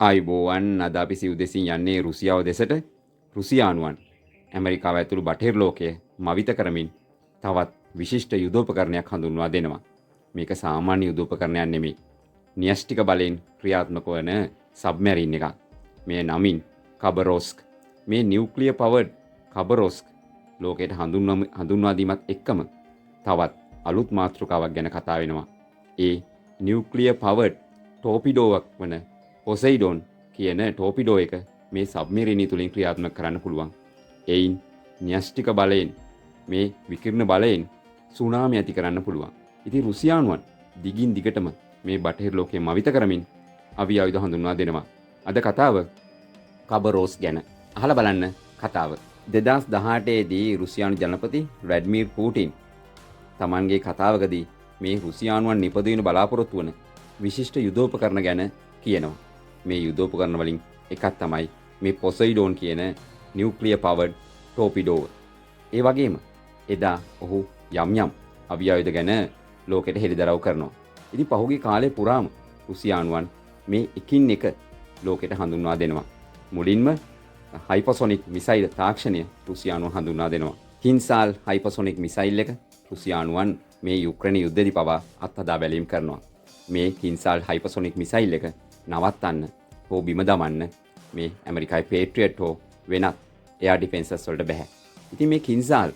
ආයිබෝවන් අද අපි සිව්දෙසින් යන්නේ රුසියාව දෙසට. රුසියානුවන් ඇමරිකාව ඇතුළු බටහිර ලෝකය මවිත කරමින් තවත් විශිෂ්ට යුදෝපකරණයක් හඳුන්වා දෙනවා. මේක සාමාන්‍ය යුදෝපකරණයක් නෙමෙයි. න්‍යෂ්ටික බලයෙන් ක්‍රියාත්මක වන සබ්මැරින් එකක්. මේ නමින් කබරෝස්ක්. මේ නියුක්ලියර් පවර්ඩ් කබරෝස්ක් ලෝකයට හඳුන්වා දීමත් එක්කම තවත් අලුත් මාතෘකාවක් ගැන කතා වෙනවා. ඒ නියුක්ලියර් පවර්ඩ් ටෝපිඩෝවක් වන පොසෙයිඩෝන් කියන ටෝපිඩෝ එක මේ සබ්මෙරිනි තුලින් ක්‍රියාත්මක කරන්න පුළුවන්. එයින් න්‍යෂ්ටික බලයෙන් මේ විකිරණ බලයෙන් සුනාමි ඇති කරන්න පුළුවන්. ඉතින් රුසියානුවන් දිගින් දිගටම මේ බටහිර ලෝකයේ මවිත කරමින් අවි ආයුධ හඳුන්වා දෙනවා. අද කතාව කබරෝස් ගැන. අහලා බලන්න කතාව. 2018 දී රුසියානු ජනපති ව්ලාඩිමිර් පූටින් තමන්ගේ කතාවකදී මේ රුසියානුවන් නිපදවීම බලාපොරොත්තු වන විශිෂ්ට යුදෝපකරණ ගැන කියනවා. මේ යුදෝපකරණ වලින් එකක් තමයි මේ පොසෙයිඩෝන් කියන නියුක්ලියර් පවර්ඩ් ටෝපිඩෝව. ඒ වගේම එදා ඔහු යම් අවි ආයුධ ගැන ලෝකෙට හෙළිදරව් කරනවා. ඉතින් පහුගිය කාලේ පුරාම රුසියානුවන් මේ එකින් එක ලෝකෙට හඳුන්වා දෙනවා. මුලින්ම හයිපර්සොනික් මිසයිල් තාක්ෂණය රුසියානුවන් හඳුන්වා දෙනවා. කින්සාල් හයිපර්සොනික් මිසයිල් එක රුසියානුවන් මේ යුක්‍රේන යුද්ධෙදි පවා අත්හදා බැලීම් කරනවා. මේ කින්සාල් හයිපර්සොනික් මිසයිල් එක නවත්තන්න හෝ බිම දමන්න මේ ඇමරිකායි පේට්‍රියට් හෝ වෙනත් එයාර් ඩිෆෙන්සස් වලට බෑ. ඉතින් මේ කින්සාල්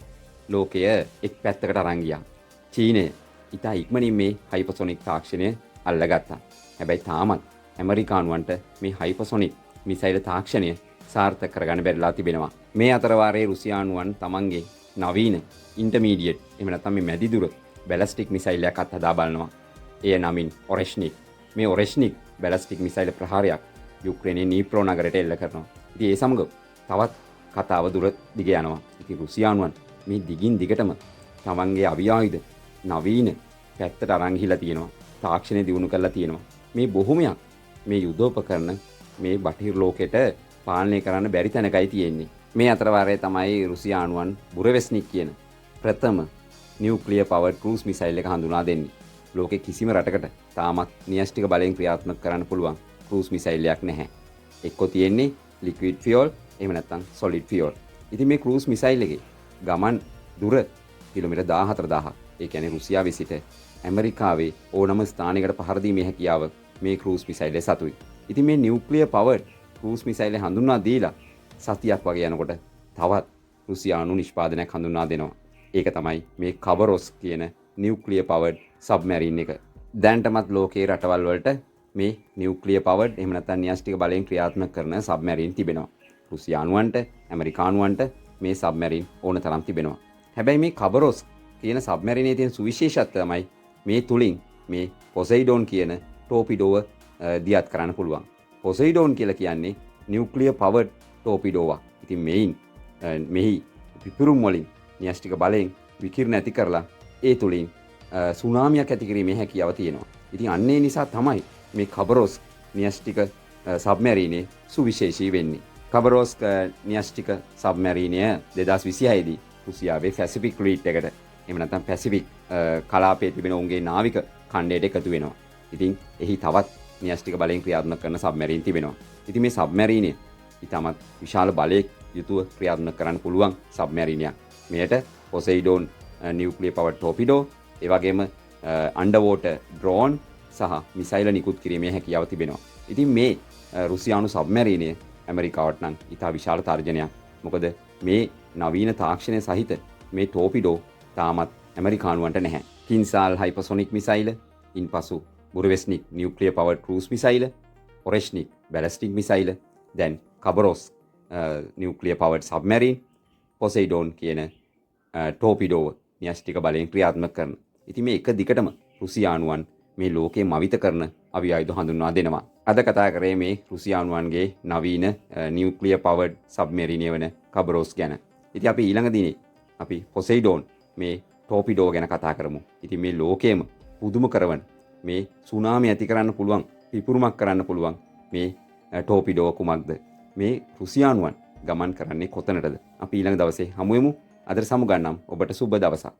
ලෝකය එක් පැත්තකට අරන් ගියා. චීනය ඉතා ඉක්මනින් මේ හයිපර්සොනික් තාක්ෂණය අල්ලගත්තා. හැබැයි තාමත් ඇමරිකානුවන්ට මේ හයිපර්සොනික් මිසයිල් තාක්ෂණය සාර්ථක කරගන්න බැරිලා තිබෙනවා. මේ අතර වාරයේ රුසියානුවන් තමන්ගේ නවීන ඉන්ටර්මීඩියට් එහෙම නැත්නම් මේ මැදිදුර බැලිස්ටික් මිසයිල් එකක් අත්හදා බලනවා. එය නමින් ඔරෙෂ්නික්. මේ ඔරෙෂ්නික් බැලිස්ටික් මිසයිල් ප්‍රහාරයක් යුක්‍රේනයේ නීප්‍රෝ නගරයට එල්ල කරනවා. ඉතින් ඒ සමග තවත් කතාව දුර දිග යනවා. ඉතින් රුසියානුවන් මේ දිගින් දිගටම තමන්ගේ අවි ආයුධ නවීන පැත්තට අරන් ගිහිලා තියෙනවා. තාක්ෂණය දියුණු කරලා තියෙනවා. මේ බොහොමයක් මේ යුදෝපකරණ මේ බටහිර ලෝකෙට පාලනය කරන්න බැරි තැනකයි තියෙන්නේ. මේ අතර වාරයේ තමයි රුසියානුවන් බුරෙවෙස්නික් කියන ප්‍රථම නියුක්ලියර් පවර්ඩ් ක්‍රූස් මිසයිල් එක හඳුනා දෙන්නේ. ලෝකෙ කිසිම රටකට තාමත් න්‍යෂ්ටික බලයෙන් ක්‍රියාත්මක කරන්න පුළුවන් ක්‍රූස් මිසයිල් එකක් නැහැ. එක්කෝ තියෙන්නේ ලික්විඩ් ෆියුල් එහෙම නැත්නම් සොලිඩ් ෆියුල්. ඉතින් මේ ක්‍රූස් මිසයිල් එකේ ගමන් දුර කිලෝමීටර් 14000. ඒ කියන්නේ රුසියාවේ සිට ඇමරිකාවේ ඕනම ස්ථානයකට පහර දීමේ හැකියාව මේ ක්‍රූස් මිසයිල් එක සතුයි. ඉතින් මේ නියුක්ලියර් පවර්ඩ් ක්‍රූස් මිසයිල් එක හඳුන්වා දීලා සතියක් වගේ යනකොට තවත් රුසියානු නිෂ්පාදනයක් හඳුන්වා දෙනවා. ඒක තමයි මේ කබරොස් කියන නියුක්ලියර් පවර්ඩ් සබ්මැරින් එක. දැනටමත් ලෝකයේ රටවල් වලට මේ නියුක්ලියර් පවර්ඩ් එහෙම නැත්නම් න්‍යෂ්ටික බලයෙන් ක්‍රියාත්මක කරන සබ්මැරින් තිබෙනවා. රුසියානුවන්ට ඇමරිකානුවන්ට මේ සබ්මැරින් ඕන තරම් තිබෙනවා. හැබැයි මේ කබරොස් කියන සබ්මැරිනේ තියෙන සුවිශේෂත්වය තමයි මේ තුලින් මේ පොසෙයිඩෝන් කියන ටෝපිඩෝව දියත් කරන්න පුළුවන්. පොසෙයිඩෝන් කියලා කියන්නේ නියුක්ලියර් පවර්ඩ් ටෝපිඩෝවක්. ඉතින් මෙහි පිපිරුම් වලින් න්‍යෂ්ටික බලයෙන් විකිරණ ඇති කරලා ඒ තුලින් සුනාමියක් ඇති කිරීමේ හැකියාව තියෙනවා. ඉතින් අන්නේ නිසා තමයි මේ කබරොස් න්‍යෂ්ටික සබ්මැරිනේ සුවිශේෂී වෙන්නේ. කබරොස් න්‍යෂ්ටික සබ්මැරිනය 2026 දී රුසියාවේ පැසිෆික් ෆ්ලීට් එකට එහෙම නැත්නම් පැසිෆික් කලාපයේ තිබෙන උන්ගේ නාවික ඛණ්ඩයට එකතු වෙනවා. ඉතින් එහි තවත් න්‍යෂ්ටික බලයෙන් ක්‍රියාත්මක කරන සබ්මැරින් තිබෙනවා. ඉතින් මේ සබ්මැරිනය ඊටමත් විශාල බලයක් යුතුව ක්‍රියාත්මක කරන්න පුළුවන් සබ්මැරිනයක්. මෙයට පොසෙයිඩෝන් නියුක්ලියර් පවර්ඩ් ටෝපිඩෝ ඒ වගේම අන්ඩර්වෝටර් ඩ්‍රෝන් සහ මිසයිල නිකුත් කිරීමේ හැකියාව තිබෙනවා. ඉතින් මේ රුසියානු සබ්මැරිනය ඇමරිකාවට නම් ඉතා විශාල තර්ජනයක්. මොකද මේ නවීන තාක්ෂණය සහිත මේ ටෝපිඩෝ තාමත් ඇමරිකානුවන්ට නැහැ. කින්සාල් හයිපර්සොනික් මිසයිල, ඉන්පසු බුරෙවෙස්නික් නියුක්ලියර් පවර්ඩ් ක්‍රූස් මිසයිල, ඔරෙෂ්නික් බැලිස්ටික් මිසයිල, දැන් කබරොස් නියුක්ලියර් පවර්ඩ් සබ්මැරින්, පොසෙයිඩෝන් කියන ටෝපිඩෝව න්‍යෂ්ටික බලයෙන් ක්‍රියාත්මක කරන. ඉතින් මේ එක දිගටම රුසියානුවන් මේ ලෝකයේ මවිත කරන අවි ආයුධ හඳුන්වා දෙනවා. අද කතා කරේ මේ රුසියානුවන්ගේ නවීන නියුක්ලියර් පවර්ඩ් සබ්මැරිනය වන කබරොස් ගැන. ඉතින් අපි ඊළඟ දිනේ අපි පොසෙයිඩෝන් මේ ටෝපිඩෝ ගැන කතා කරමු. ඉතින් මේ ලෝකයේම පුදුම කරවන මේ සුනාමි ඇති කරන්න පුළුවන්, පිපුරුමක් කරන්න පුළුවන් මේ ටෝපිඩෝ කුමක්ද? මේ රුසියානුවන් ගමන් කරන්නේ කොතනටද? අපි ඊළඟ දවසේ හමු වෙමු. අදට සමු ගන්නම්. ඔබට සුබ දවසක්.